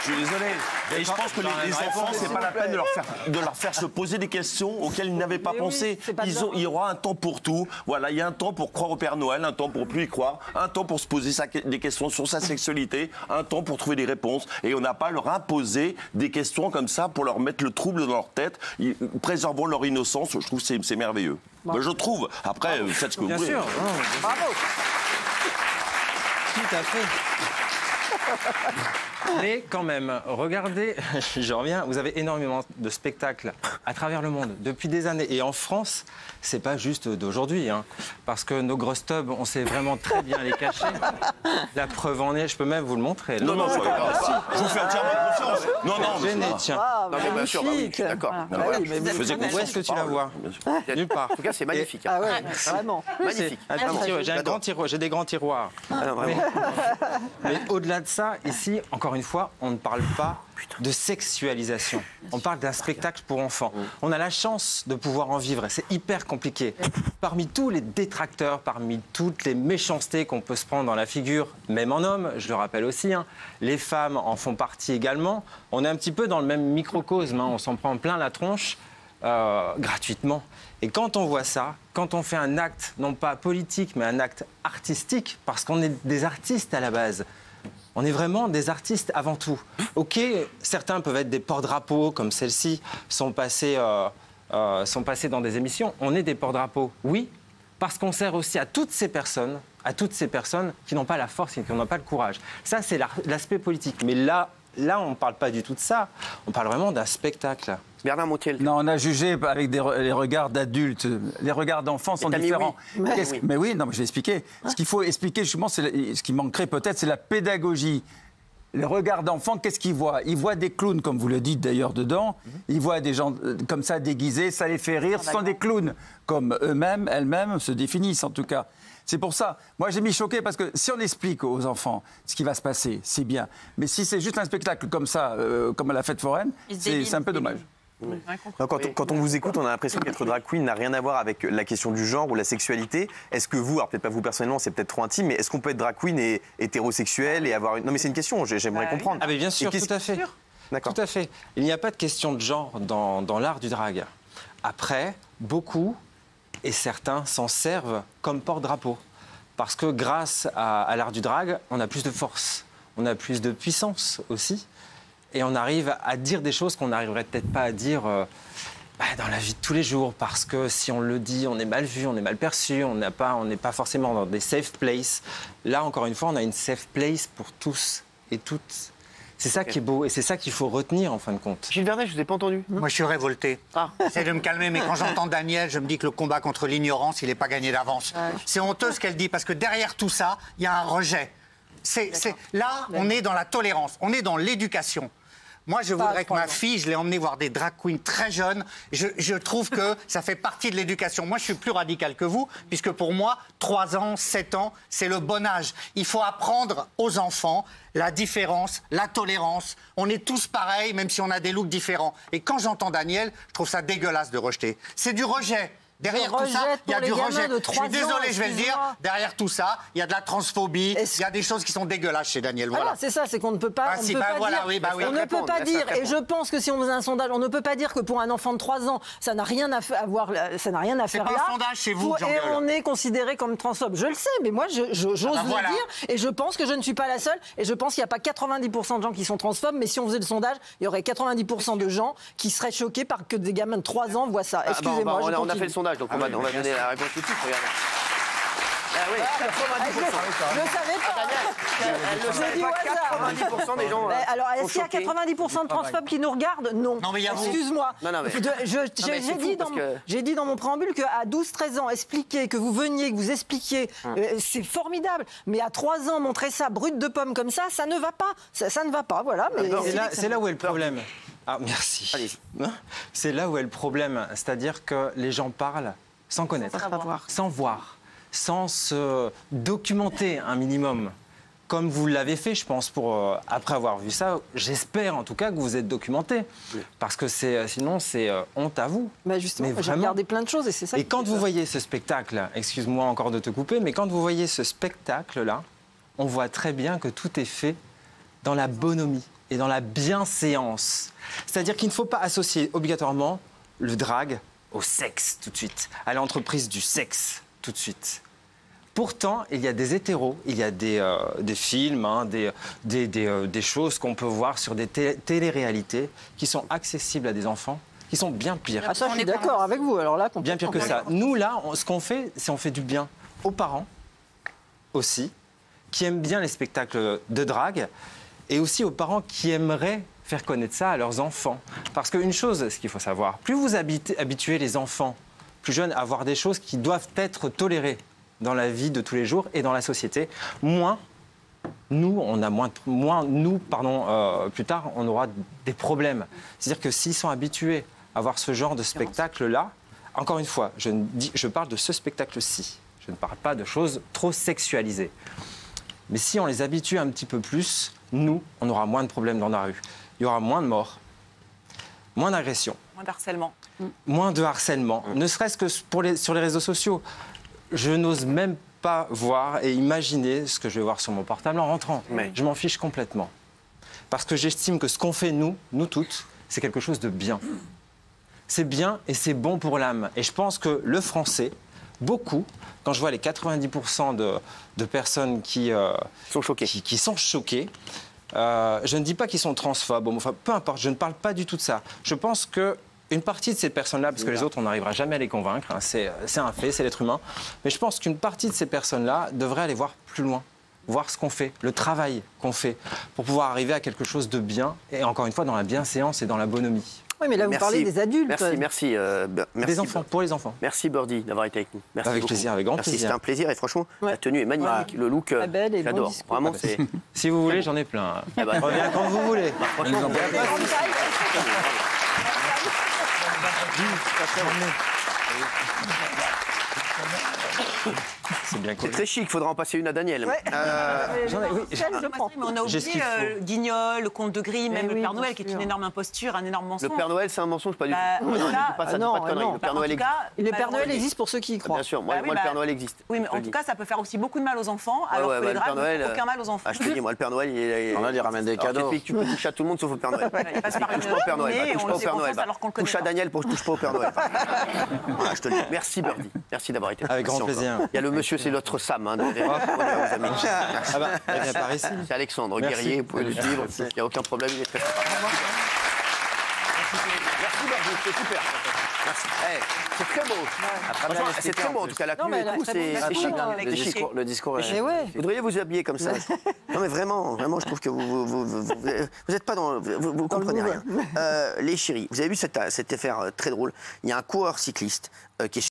Je suis désolé. Et je pense que les enfants, c'est pas la peine de leur faire se poser des questions auxquelles ils n'avaient pas pensé. Il y aura un temps pour tout. Voilà, il y a un temps pour croire au Père Noël, un temps pour plus y croire, un temps pour se poser des questions sur sa sexualité, un temps pour trouver des réponses. Et on n'a pas à leur imposer des questions comme ça pour leur mettre le trouble dans leur tête, préservant leur innocence. Je trouve que c'est merveilleux. Ben, je trouve. Après, faites ce que vous voulez. Bien sûr. Bravo. Tout à fait. Mais quand même, regardez, je reviens, vous avez énormément de spectacles à travers le monde depuis des années. Et en France, c'est pas juste d'aujourd'hui, hein, parce que nos grosses tubs, on sait vraiment très bien les cacher. La preuve en est, je peux même vous le montrer. Là. Non, je vous fais entièrement confiance. Non, Gêné, tiens. Ah, non, mais bien sûr, magnifique. d'accord. Où est-ce que tu la vois? Nulle part. En tout cas, c'est magnifique. Ah ouais, vraiment. Magnifique. J'ai des grands tiroirs. Mais au-delà de ça, ici, encore une fois, on ne parle pas de sexualisation. On parle d'un spectacle pour enfants. On a la chance de pouvoir en vivre. C'est hyper compliqué. Parmi tous les détracteurs, parmi toutes les méchancetés qu'on peut se prendre dans la figure, même en homme, je le rappelle aussi, hein, les femmes en font partie également. On est un petit peu dans le même microcosme. Hein, on s'en prend plein la tronche gratuitement. Et quand on voit ça, quand on fait un acte, non pas politique, mais un acte artistique, parce qu'on est des artistes à la base, on est vraiment des artistes avant tout. Ok, certains peuvent être des porte-drapeaux, comme celle-ci, sont passés dans des émissions. On est des porte-drapeaux, oui, parce qu'on sert aussi à toutes ces personnes qui n'ont pas la force et qui n'ont pas le courage. Ça, c'est l'aspect politique. Mais là, on ne parle pas du tout de ça. On parle vraiment d'un spectacle. Bernard Montiel. Non, on a jugé avec les regards d'adultes. Les regards d'enfants sont différents. Oui. Mais oui, non, mais je vais expliquer. Ce qu'il faut expliquer, justement, ce qui manquerait peut-être, c'est la pédagogie. Les regards d'enfants, qu'est-ce qu'ils voient? Ils voient des clowns, comme vous le dites d'ailleurs dedans. Ils voient des gens comme ça déguisés, ça les fait rire. Ce sont des clowns, comme eux-mêmes, elles-mêmes se définissent en tout cas. C'est pour ça. Moi, j'ai mis choqué parce que si on explique aux enfants ce qui va se passer, c'est bien. Mais si c'est juste un spectacle comme ça, comme à la fête foraine, c'est un peu dommage. Non, quand on vous écoute, on a l'impression qu'être drag queen n'a rien à voir avec la question du genre ou la sexualité. Est-ce que vous, alors peut-être pas vous personnellement, c'est peut-être trop intime, mais est-ce qu'on peut être drag queen et hétérosexuel et avoir une... Non mais c'est une question, j'aimerais comprendre. Ah mais bien sûr, tout à fait. D'accord. Tout à fait. Il n'y a pas de question de genre dans l'art du drag. Après, beaucoup et certains s'en servent comme porte-drapeau. Parce que grâce à l'art du drag, on a plus de force, on a plus de puissance aussi. Et on arrive à dire des choses qu'on n'arriverait peut-être pas à dire dans la vie de tous les jours. Parce que si on le dit, on est mal vu, on est mal perçu, on n'est pas forcément dans des safe places. Là, encore une fois, on a une safe place pour tous et toutes. C'est ça qui est beau et c'est ça qu'il faut retenir en fin de compte. Gilles Vernet, je ne vous ai pas entendu. Moi, je suis révolté. J'essaie de me calmer, mais quand j'entends Daniel, je me dis que le combat contre l'ignorance, il n'est pas gagné d'avance. C'est honteux ce qu'elle dit, parce que derrière tout ça, il y a un rejet. Là, on est dans la tolérance, on est dans l'éducation. Moi, je voudrais que ma fille, je l'ai emmenée voir des drag queens très jeunes. Je trouve que ça fait partie de l'éducation. Moi, je suis plus radical que vous, puisque pour moi, 3 ans, 7 ans, c'est le bon âge. Il faut apprendre aux enfants la différence, la tolérance. On est tous pareils, même si on a des looks différents. Et quand j'entends Daniel, je trouve ça dégueulasse de rejeter. C'est du rejet. Derrière tout ça, il y a du rejet. Je suis désolé, je vais le dire. Derrière tout ça, il y a de la transphobie. Il y a des choses qui sont dégueulasses chez Daniel. Voilà. C'est ça, c'est qu'on ne peut pas. On ne peut pas dire. Et je pense que si on faisait un sondage, on ne peut pas dire que pour un enfant de 3 ans, ça n'a rien à faire là. C'est pas un sondage chez vous, et on est considéré comme transphobe. Je le sais, mais moi, j'ose le dire. Et je pense que je ne suis pas la seule. Et je pense qu'il n'y a pas 90% de gens qui sont transphobes. Mais si on faisait le sondage, il y aurait 90% de gens qui seraient choqués par que des gamins de 3 ans voient ça. Excusez-moi. On a fait le sondage. Donc on va donner la réponse tout de suite, regardez. Ah oui, 90%. Je ne savais pas. Elle le savait pas, 90% des gens. Alors, est-ce qu'il y a 90% de transphobes qui nous regardent? Non. Non, mais il y a vous. Excuse-moi. J'ai dit dans mon préambule qu'à 12-13 ans, expliquer, que vous veniez, que vous expliquiez, c'est formidable. Mais à 3 ans, montrer ça brut de pomme comme ça, ça ne va pas. Ça ne va pas, voilà. C'est là où est le problème. Ah, merci. C'est là où est le problème. C'est-à-dire que les gens parlent sans connaître, sans voir, sans se documenter un minimum. Comme vous l'avez fait, je pense, après avoir vu ça, j'espère en tout cas que vous êtes documenté. Parce que sinon, c'est honte à vous. Justement, j'ai regardé plein de choses et c'est ça. Et quand vous voyez ce spectacle, excuse-moi encore de te couper, mais quand vous voyez ce spectacle-là, on voit très bien que tout est fait dans la bonhomie et dans la bienséance. C'est-à-dire qu'il ne faut pas associer obligatoirement le drague au sexe tout de suite, à l'entreprise du sexe tout de suite. Pourtant, il y a des hétéros, il y a des films, hein, des choses qu'on peut voir sur des téléréalités qui sont accessibles à des enfants, qui sont bien pires. Ah ça, je suis d'accord avec vous. Alors là, bien pire que ça. Nous, là, ce qu'on fait, c'est on fait du bien aux parents aussi, qui aiment bien les spectacles de drague, et aussi aux parents qui aimeraient faire connaître ça à leurs enfants. Parce qu'une chose, ce qu'il faut savoir, plus vous habituez les enfants plus jeunes à voir des choses qui doivent être tolérées dans la vie de tous les jours et dans la société, plus tard, on aura des problèmes. C'est-à-dire que s'ils sont habitués à voir ce genre de spectacle-là, encore une fois, je parle de ce spectacle-ci. Je ne parle pas de choses trop sexualisées. Mais si on les habitue un petit peu plus, nous, on aura moins de problèmes dans la rue. Il y aura moins de morts, moins d'agressions. Moins d'harcèlement. Moins de harcèlement, ne serait-ce que sur les réseaux sociaux. Je n'ose même pas voir et imaginer ce que je vais voir sur mon portable en rentrant. Mais je m'en fiche complètement. Parce que j'estime que ce qu'on fait, nous toutes, c'est quelque chose de bien. C'est bien et c'est bon pour l'âme. Et je pense que le français, beaucoup, quand je vois les 90% de personnes qui sont choquées, je ne dis pas qu'ils sont transphobes, enfin, peu importe, je ne parle pas du tout de ça. Je pense qu'une partie de ces personnes-là, parce que les autres, on n'arrivera jamais à les convaincre, hein, c'est un fait, c'est l'être humain, mais je pense qu'une partie de ces personnes-là devrait aller voir plus loin, voir ce qu'on fait, le travail qu'on fait, pour pouvoir arriver à quelque chose de bien, et encore une fois, dans la bienséance et dans la bonhomie. Oui, mais là, vous parlez des adultes. Merci. Des enfants, pour les enfants. Merci, Birdie, d'avoir été avec nous. Merci avec beaucoup. plaisir, avec grand plaisir. C'était un plaisir et franchement, la tenue est magnifique. Le look, j'adore. Vraiment, c'est... Si vous voulez, j'en ai plein. Reviens quand vous voulez. Franchement, c'est bien cool. C'est très chic, il faudra en passer une à Daniel. Ouais. Je prends. Mais on a oublié Guignol, le Conte de Gris, même le Père Noël, qui est une énorme imposture, un énorme mensonge. Le Père Noël, c'est un mensonge, pas du tout. Non. Le Père Noël existe. Le Père Noël existe pour ceux qui y croient. Bien sûr, moi le Père Noël existe. Oui, mais en tout cas, ça peut faire aussi beaucoup de mal aux enfants, alors que les dragues ne font aucun mal aux enfants. Ah, je te dis, moi, le Père Noël, il ramène des cadeaux. Tu peux toucher à tout le monde sauf au Père Noël. Touche pas au Père Noël. Touche pas au Père Noël. Touche à Daniel, touche pas au Père Noël. Voilà, je te le dis. Merci, Birdie. Merci d'avoir été là. Avec grand plaisir. Il y a le monsieur, c'est notre Sam. C'est Alexandre Guerrier, vous pouvez le suivre. Il n'y a aucun problème, il est très sympa. Merci, Birdie, c'est super. Merci. C'est très beau. C'est très beau, en tout cas, la tenue et tout, c'est chic. Le discours est... Vous devriez vous habiller comme ça. Non mais vraiment, je trouve que vous n'êtes pas dans... Vous comprenez rien. Les chéris, vous avez vu cette affaire très drôle. Il y a un coureur cycliste qui est